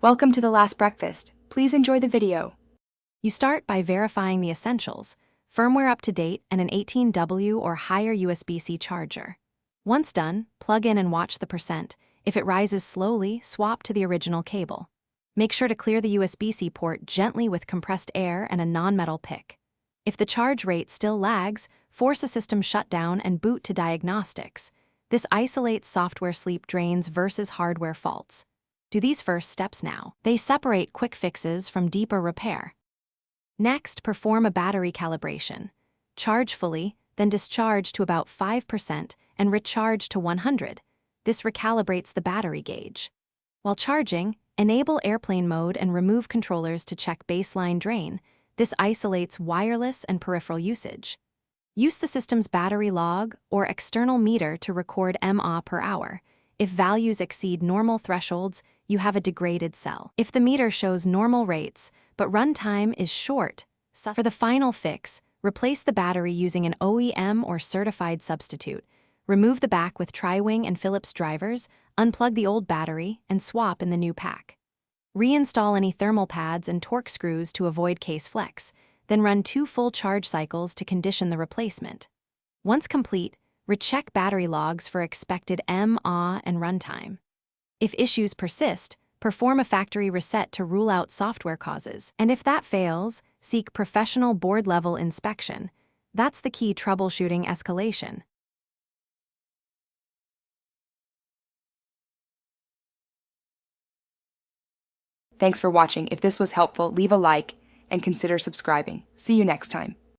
Welcome to the last breakfast. Please enjoy the video. You start by verifying the essentials: firmware up to date and an 18W or higher USB-C charger. Once done, plug in and watch the percent. If it rises slowly, swap to the original cable. Make sure to clear the USB-C port gently with compressed air and a non-metal pick. If the charge rate still lags, force a system shutdown and boot to diagnostics. This isolates software sleep drains versus hardware faults. Do these first steps now. They separate quick fixes from deeper repair. Next, perform a battery calibration. Charge fully, then discharge to about 5% and recharge to 100. This recalibrates the battery gauge. While charging, enable airplane mode and remove controllers to check baseline drain. This isolates wireless and peripheral usage. Use the system's battery log or external meter to record mAh per hour. If values exceed normal thresholds, you have a degraded cell. If the meter shows normal rates, but runtime is short, for the final fix, replace the battery using an OEM or certified substitute. Remove the back with Tri-Wing and Phillips drivers, unplug the old battery, and swap in the new pack. Reinstall any thermal pads and torque screws to avoid case flex, then run 2 full charge cycles to condition the replacement. Once complete, recheck battery logs for expected mAh and runtime. If issues persist, perform a factory reset to rule out software causes. And if that fails, seek professional board-level inspection. That's the key troubleshooting escalation. Thanks for watching. If this was helpful, leave a like and consider subscribing. See you next time.